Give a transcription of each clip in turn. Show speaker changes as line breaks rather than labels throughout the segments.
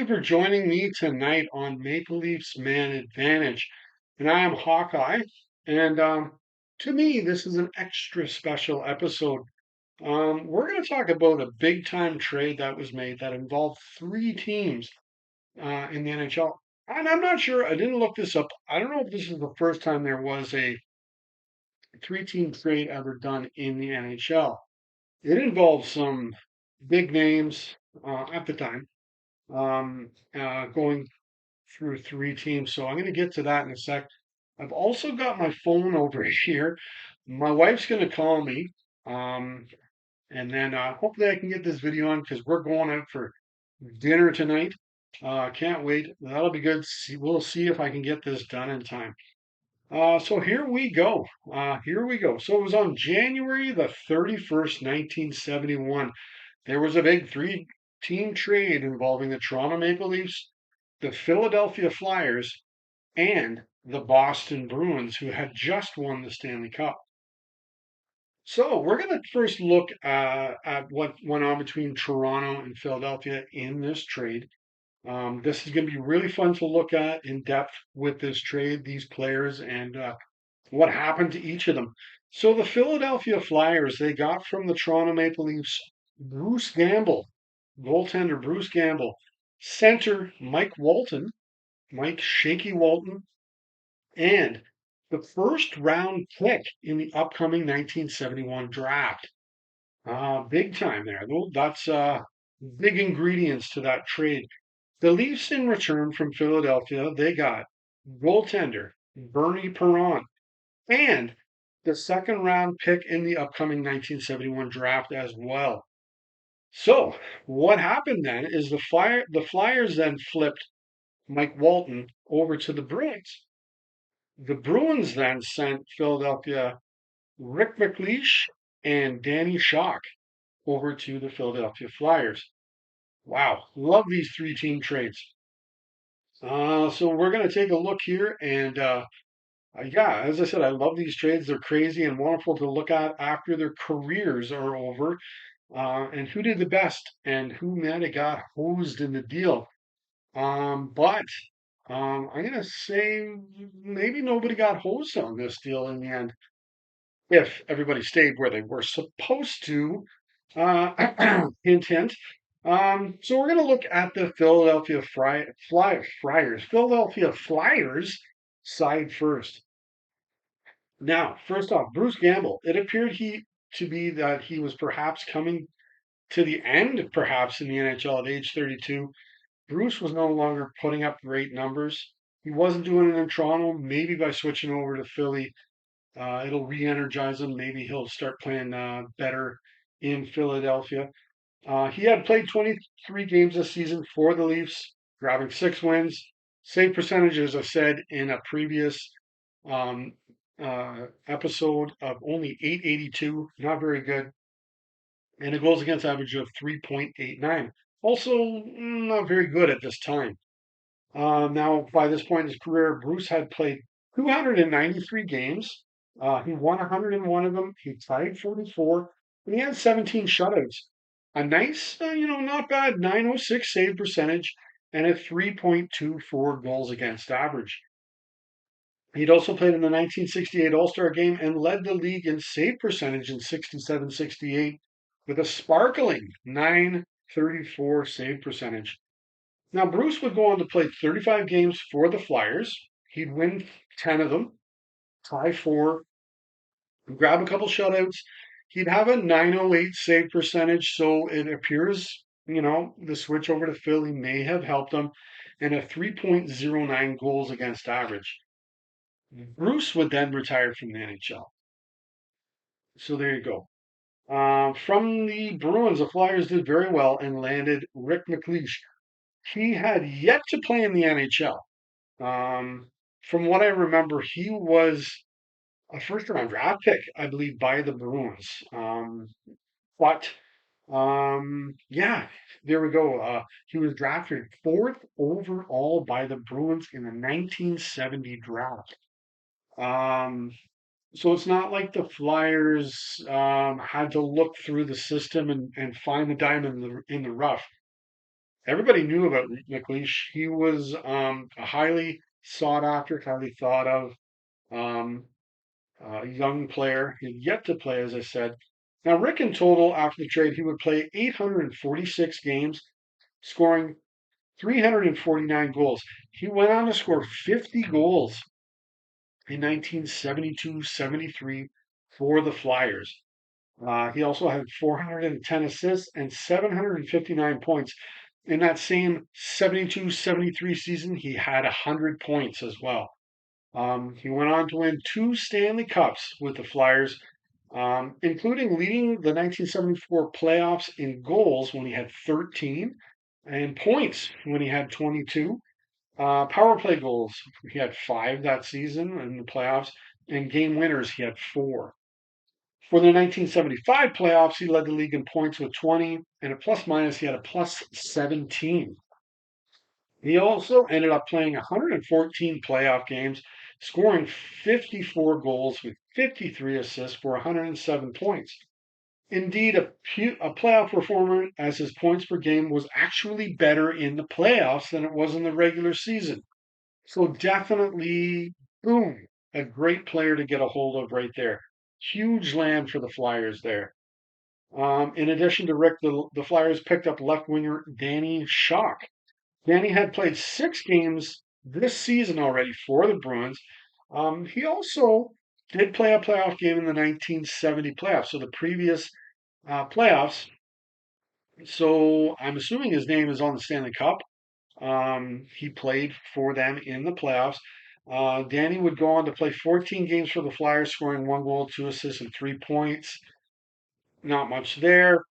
you for joining me tonight on Maple Leafs Man Advantage. And I am Hawkeye. And to me, this is an extra special episode. We're going to talk about a big time trade that was made that involved three teams in the NHL. And I'm not sure, I didn't look this up. I don't know if this is the first time there was a three-team trade ever done in the NHL. It involved some big names at the time going through three teams. So I'm going to get to that in a sec. I've also got my phone over here. My wife's going to call me. Um, and then hopefully I can get this video on because we're going out for dinner tonight. Can't wait. That'll be good. We'll see if I can get this done in time. So here we go. Here we go. So it was on January the 31st, 1971. There was a big three-team trade involving the Toronto Maple Leafs, the Philadelphia Flyers, and the Boston Bruins, who had just won the Stanley Cup. So we're going to first look at what went on between Toronto and Philadelphia in this trade. This is going to be really fun to look at in depth with this trade, these players, and what happened to each of them. So the Philadelphia Flyers, they got from the Toronto Maple Leafs Bruce Gamble, goaltender Bruce Gamble, center Mike Shaky Walton, and the first round pick in the upcoming 1971 draft. Big time there. That's big ingredients to that trade. The Leafs, in return from Philadelphia, they got goaltender Bernie Perron and the second round pick in the upcoming 1971 draft as well. So what happened then is the Flyers then flipped Mike Walton over to the Bruins. The Bruins then sent Philadelphia Rick McLeish and Danny Shock over to the Philadelphia Flyers. Wow, love these three-team trades. So we're going to take a look here, and yeah, as I said, I love these trades. They're crazy and wonderful to look at after their careers are over, and who did the best and who might have got hosed in the deal. But I'm going to say maybe nobody got hosed on this deal in the end, if everybody stayed where they were supposed to. Hint, hint. So we're going to look at the Philadelphia Flyers side first. Now, first off, Bruce Gamble. It appeared to be that he was perhaps coming to the end, perhaps in the NHL at age 32. Bruce was no longer putting up great numbers. He wasn't doing it in Toronto. Maybe by switching over to Philly, it'll re-energize him. Maybe he'll start playing better in Philadelphia. He had played 23 games this season for the Leafs, grabbing 6 wins. Save percentage, as I said in a previous um, episode, of only 882, not very good, and a goals against average of 3.89. Also, not very good at this time. Now, by this point in his career, Bruce had played 293 games. He won 101 of them. He tied 44, and he had 17 shutouts. A nice, not bad 906 save percentage and a 3.24 goals against average. He'd also played in the 1968 All-Star game and led the league in save percentage in 67-68 with a sparkling 934 save percentage. Now, Bruce would go on to play 35 games for the Flyers. He'd win 10 of them, tie 4, grab a couple shutouts. He'd have a 908 save percentage, so it appears, the switch over to Philly may have helped him, and a 3.09 goals against average. Bruce would then retire from the NHL. So there you go. From the Bruins, the Flyers did very well and landed Rick McLeish. He had yet to play in the NHL. From what I remember, he was a first round draft pick, I believe, by the Bruins. But yeah, there we go. He was drafted fourth overall by the Bruins in the 1970 draft. So it's not like the Flyers had to look through the system and find the diamond in the rough. everybody knew about Rick McLeish. He was a highly sought after, highly thought of um, young player. He had yet to play, as I said. Now, Rick in total after the trade, he would play 846 games, scoring 349 goals. He went on to score 50 goals in 1972-73 for the Flyers. He also had 410 assists and 759 points. In that same 72-73 season, he had 100 points as well. He went on to win two Stanley Cups with the Flyers, including leading the 1974 playoffs in goals when he had 13 and points when he had 22. Power play goals, he had five that season in the playoffs, and game winners, he had four. For the 1975 playoffs, he led the league in points with 20, and a plus minus, he had a plus 17. He also ended up playing 114 playoff games, scoring 54 goals with 53 assists for 107 points. Indeed, a playoff performer as his points per game was actually better in the playoffs than it was in the regular season. So definitely, boom, a great player to get a hold of right there. Huge land for the Flyers there. In addition to Rick, the Flyers picked up left winger Danny Shock. Danny had played 6 games this season already for the Bruins. He also did play a playoff game in the 1970 playoffs, so the previous playoffs. So I'm assuming his name is on the Stanley Cup. He played for them in the playoffs. Danny would go on to play 14 games for the Flyers, scoring 1 goal, 2 assists, and 3 points. Not much there.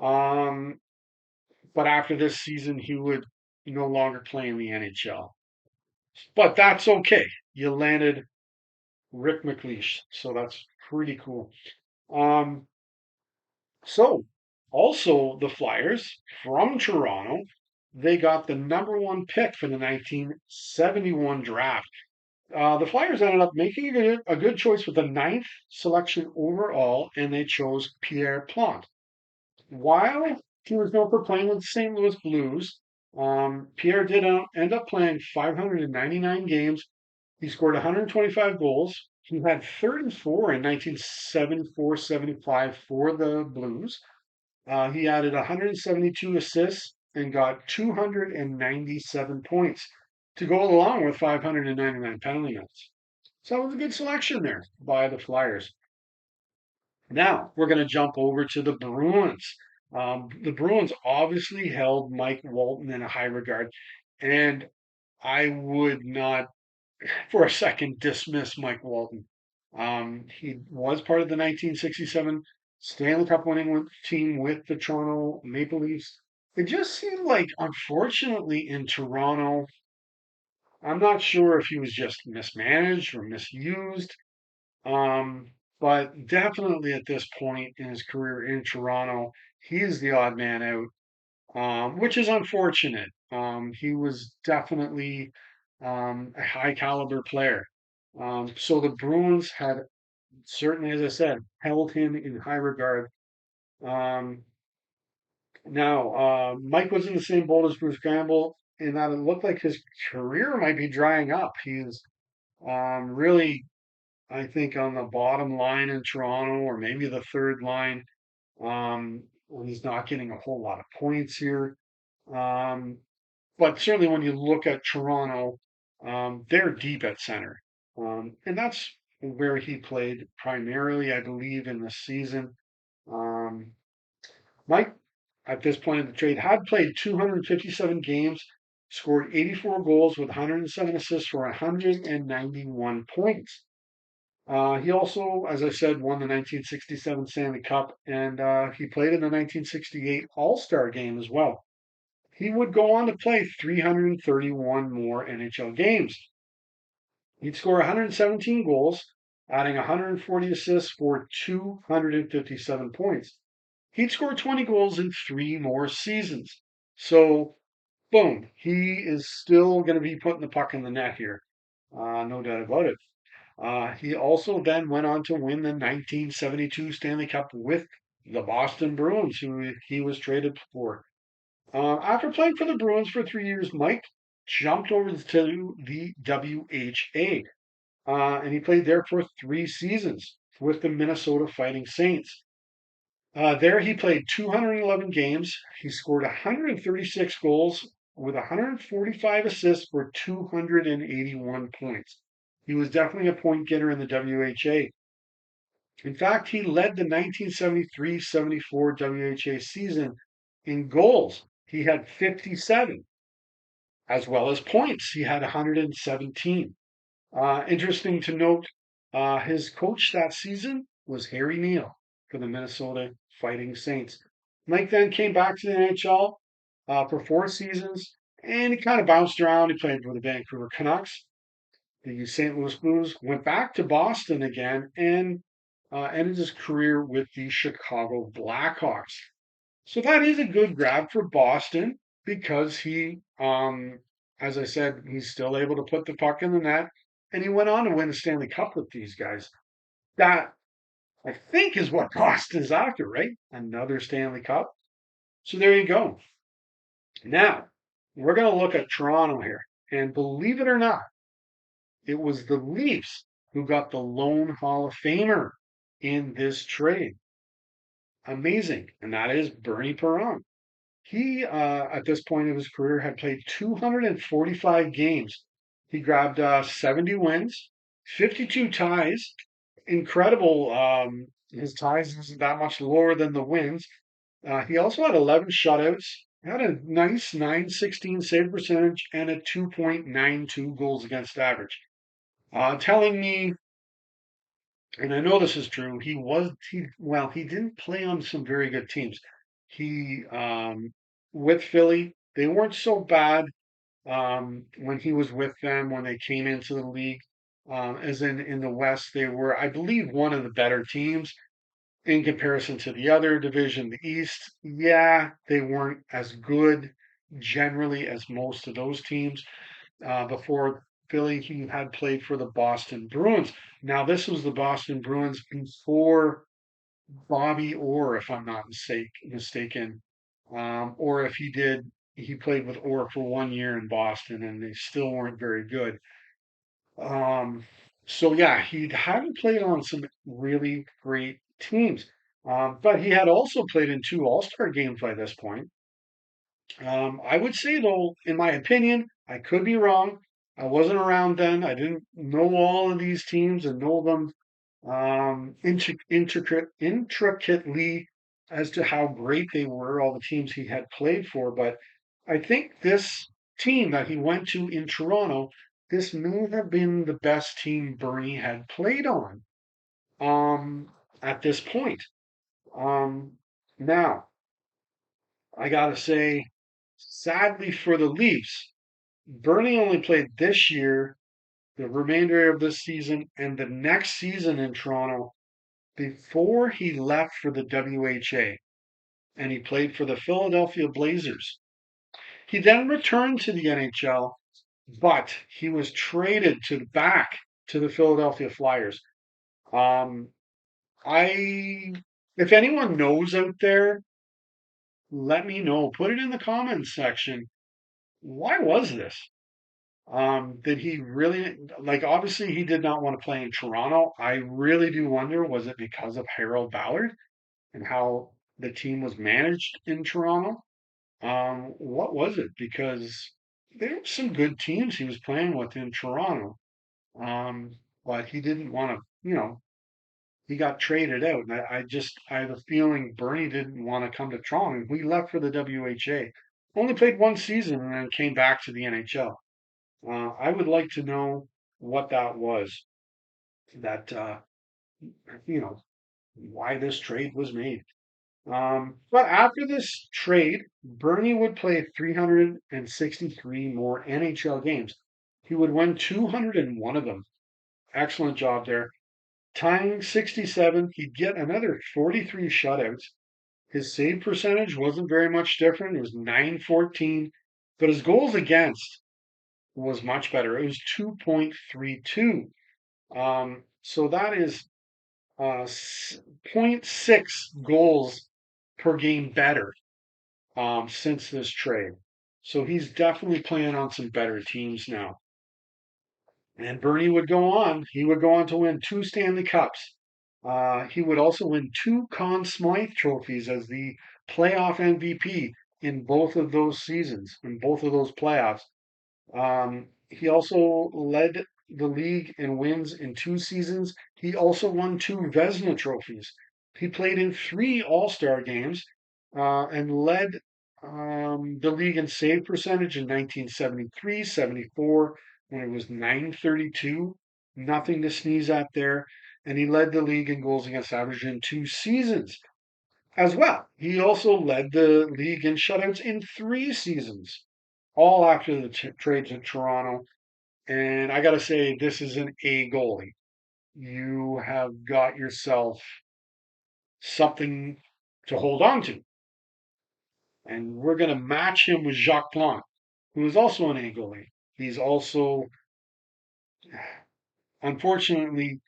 Um, but after this season, he would no longer play in the NHL. But that's okay. You landed Rick McLeish, so that's pretty cool. Um, so also the Flyers from Toronto, they got the number one pick for the 1971 draft. The Flyers ended up making a good choice with the ninth selection overall, and they chose Pierre Plante. While he was known for playing with the St. Louis Blues, Pierre did end up playing 599 games. He scored 125 goals. He had 34 in 1974-75 for the Blues. He added 172 assists and got 297 points to go along with 599 penalty minutes. So it was a good selection there by the Flyers. Now we're going to jump over to the Bruins. The Bruins obviously held Mike Walton in a high regard, and I would not for a second dismiss Mike Walton. He was part of the 1967 Stanley Cup winning team with the Toronto Maple Leafs. It just seemed like, unfortunately, in Toronto, I'm not sure if he was just mismanaged or misused. Um, but definitely at this point in his career in Toronto, he's the odd man out, which is unfortunate. He was definitely a high caliber player. So the Bruins had certainly, as I said, held him in high regard. Um, Mike was in the same boat as Bruce Campbell in that it looked like his career might be drying up. He's really, I think, on the bottom line in Toronto, or maybe the third line. When he's not getting a whole lot of points here. Um, but certainly when you look at Toronto, they're deep at center. And that's where he played primarily, I believe, in the season. Um, Mike, at this point in the trade, had played 257 games, scored 84 goals with 107 assists for 191 points. He also, as I said, won the 1967 Stanley Cup, and he played in the 1968 All-Star game as well. He would go on to play 331 more NHL games. He'd score 117 goals, adding 140 assists for 257 points. He'd score 20 goals in 3 more seasons. So, boom, he is still going to be putting the puck in the net here. No doubt about it. He also then went on to win the 1972 Stanley Cup with the Boston Bruins, who he was traded for. After playing for the Bruins for 3 years, Mike jumped over to the WHA, and he played there for 3 seasons with the Minnesota Fighting Saints. There he played 211 games. He scored 136 goals with 145 assists for 281 points. He was definitely a point getter in the WHA. In fact, he led the 1973-74 WHA season in goals. He had 57, as well as points. He had 117. Interesting to note, his coach that season was Harry Neal for the Minnesota Fighting Saints. Mike then came back to the NHL for 4 seasons, and he kind of bounced around. He played for the Vancouver Canucks, the St. Louis Blues, went back to Boston again, and ended his career with the Chicago Blackhawks. So that is a good grab for Boston because as I said, he's still able to put the puck in the net, and he went on to win the Stanley Cup with these guys. That I think is what Boston's after, right? Another Stanley Cup. So there you go. Now we're going to look at Toronto here, and believe it or not, it was the Leafs who got the lone Hall of Famer in this trade. Amazing, and that is Bernie Perron. He, at this point of his career, had played 245 games. He grabbed 70 wins, 52 ties. Incredible. His ties isn't that much lower than the wins. He also had 11 shutouts, had a nice 916 save percentage, and a 2.92 goals against average. Telling me, and I know this is true, he didn't play on some very good teams. He with Philly, they weren't so bad when he was with them when they came into the league. As in the West, they were, I believe, one of the better teams in comparison to the other division, the East. Yeah, they weren't as good generally as most of those teams. Before Philly, he had played for the Boston Bruins. Now, this was the Boston Bruins before Bobby Orr, if I'm not mistaken. Or if he did, he played with Orr for 1 year in Boston, and they still weren't very good. Um, so yeah, he hadn't played on some really great teams, but he had also played in two All-Star games by this point. I would say, though, in my opinion, I could be wrong. I wasn't around then. I didn't know all of these teams and know them intricately as to how great they were, all the teams he had played for. But I think this team that he went to in Toronto, this may have been the best team Bernie had played on at this point. Um, Now, I got to say, sadly for the Leafs, Bernie only played this year, the remainder of this season, and the next season in Toronto before he left for the WHA, and he played for the Philadelphia Blazers. He then returned to the NHL, but he was traded back to the Philadelphia Flyers. Um, I, if anyone knows out there, let me know. Put it in the comments section. Why was this? Did he really like? Obviously, he did not want to play in Toronto. I really do wonder, was it because of Harold Ballard and how the team was managed in Toronto? What was it? Because there were some good teams he was playing with in Toronto, um, but he didn't want to. He got traded out, and I have a feeling Bernie didn't want to come to Toronto. We left for the WHA. Only played 1 season and then came back to the NHL. I would like to know what that was. That you know why this trade was made. But after this trade, Bernie would play 363 more NHL games. He would win 201 of them. Excellent job there. Tying 67, he'd get another 43 shutouts. His save percentage wasn't very much different. It was 914, but his goals against was much better. It was 2.32. So that is zero point 0.6 goals per game better. since this trade. So he's definitely playing on some better teams now. And Bernie would go on. He would go on to win two Stanley Cups. He would also win two Conn Smythe trophies as the playoff MVP in both of those seasons, in both of those playoffs. He also led the league in wins in two seasons. He also won two Vezina trophies. He played in three All Star games and led the league in save percentage in 1973, 74, when it was 932. Nothing to sneeze at there. And he led the league in goals against average in two seasons as well. He also led the league in shutouts in three seasons, all after the trade to Toronto. And I got to say, this is an A goalie. You have got yourself something to hold on to. And we're going to match him with Jacques Plante, who is also an A goalie. He's also, unfortunately,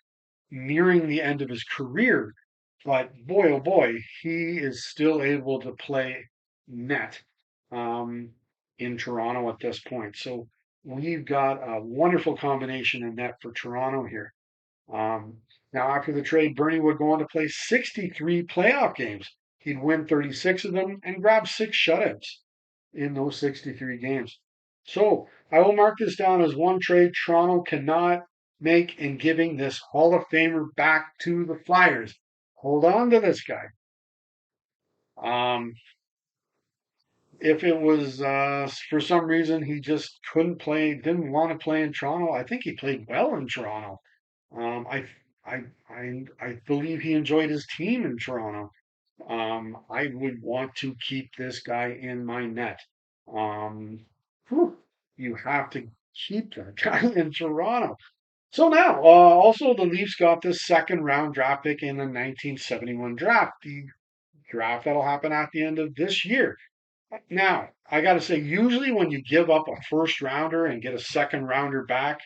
nearing the end of his career, but boy, oh boy, he is still able to play net um, in Toronto at this point. So we've got a wonderful combination in net for Toronto here. Um, Now, after the trade, Bernie would go on to play 63 playoff games. He'd win 36 of them and grab six shutouts in those 63 games. So I will mark this down as one trade Toronto cannot make in giving this Hall of Famer back to the Flyers. Hold on to this guy. Um, if it was for some reason he just couldn't play, didn't want to play in Toronto, I think he played well in Toronto. Um, I, I believe he enjoyed his team in Toronto. I would want to keep this guy in my net. Um, whew, you have to keep that guy in Toronto. So now, also the Leafs got this second round draft pick in the 1971 draft, the draft that'll happen at the end of this year. Now, I got to say, usually when you give up a first rounder and get a second rounder back,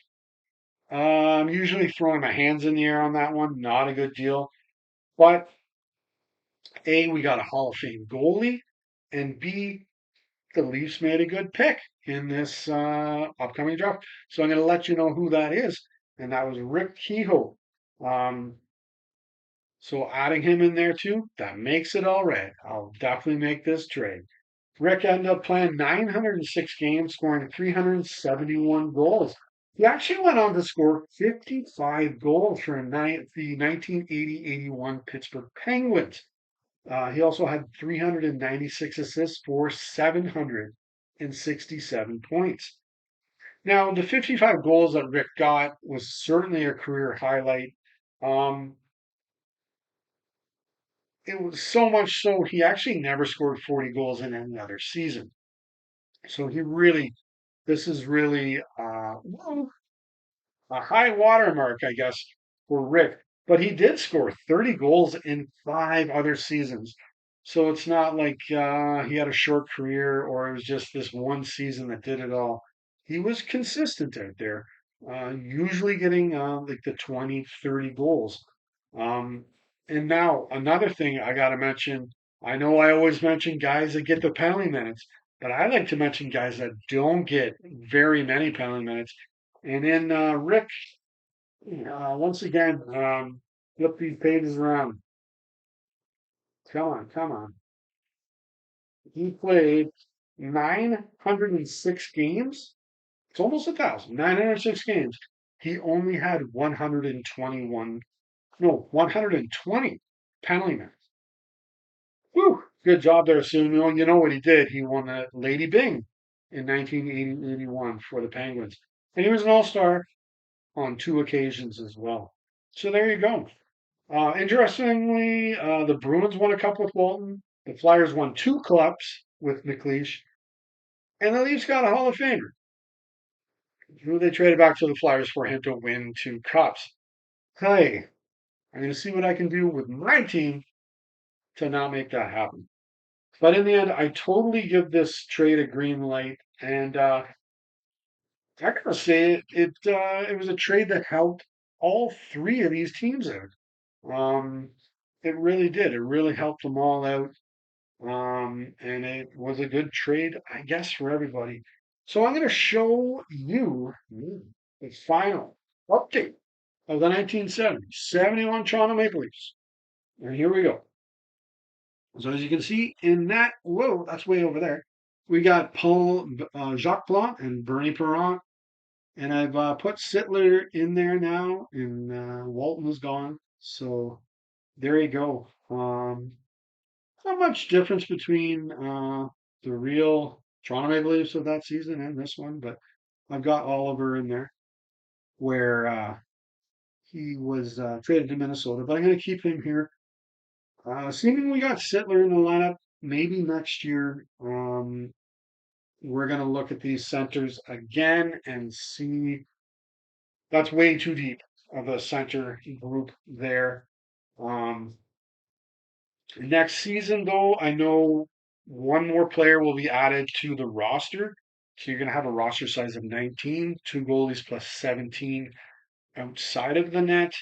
I'm usually throwing my hands in the air on that one. Not a good deal. But A, we got a Hall of Fame goalie, and B, the Leafs made a good pick in this upcoming draft. So I'm going to let you know who that is, and that was Rick Kehoe. Um, so adding him in there too, that makes it all right. I'll definitely make this trade. Rick ended up playing 906 games, scoring 371 goals. He actually went on to score 55 goals for the 1980-81 Pittsburgh Penguins. He also had 396 assists for 767 points. Now, the 55 goals that Rick got was certainly a career highlight. Um, it was so much so he actually never scored 40 goals in any other season. So this is really well, a high watermark, I guess, for Rick. But he did score 30 goals in five other seasons. So it's not like he had a short career or it was just this one season that did it all. He was consistent out there, usually getting like the 20, 30 goals. Um, and now another thing I got to mention, I know I always mention guys that get the penalty minutes, but I like to mention guys that don't get very many penalty minutes. And in Rick, once again, flip these pages around. Come on, come on. He played 906 games. It's almost 1,000. 906 games. He only had 121, no, 120 penalty minutes. Whew, good job there, Soon. You know what he did? He won the Lady Byng in 1980-81 for the Penguins. And he was an all-star on two occasions as well. So there you go. Interestingly, the Bruins won a cup with Walton. The Flyers won two cups with McLeish. And the Leafs got a Hall of Famer who they traded back to the Flyers for him to win two cups. Hey, I'm going to see what I can do with my team to not make that happen. But in the end, I totally give this trade a green light. And I gotta say, it was a trade that helped all three of these teams out. Um, it really did. It really helped them all out. And it was a good trade, I guess, for everybody. So I'm going to show you the final update of the 1970 71 Toronto Maple Leafs. And here we go. So as you can see in that, whoa, that's way over there. We got Paul Jacques Plante and Bernie Perron, and I've put Sittler in there now, and Walton is gone. So there you go. Not much difference between the real Toronto Maple Leafs of that season and this one, but I've got Oliver in there where he was traded to Minnesota, but I'm going to keep him here. Assuming we got Sittler in the lineup, maybe next year we're going to look at these centers again and see that's way too deep of a center group there. Um, Next season, though, I know one more player will be added to the roster. So you're going to have a roster size of 19, two goalies plus 17 outside of the net.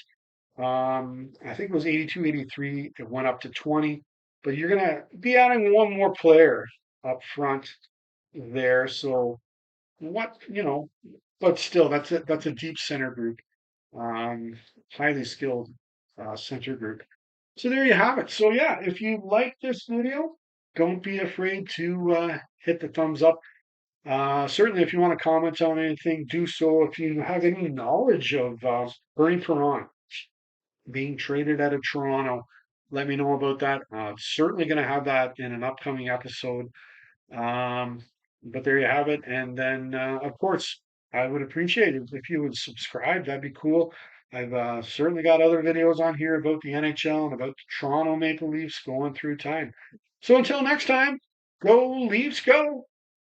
I think it was 82, 83. It went up to 20. But you're going to be adding one more player up front there. So but still, that's a deep center group, um, highly skilled center group. So there you have it. So yeah, if you like this video, don't be afraid to hit the thumbs up. Certainly, if you want to comment on anything, do so. If you have any knowledge of Bernie Perron being traded out of Toronto, let me know about that. Certainly going to have that in an upcoming episode. Um, but there you have it. And then, of course, I would appreciate it if you would subscribe. That'd be cool. I've certainly got other videos on here about the NHL and about the Toronto Maple Leafs going through time. So until next time, go Leafs, go!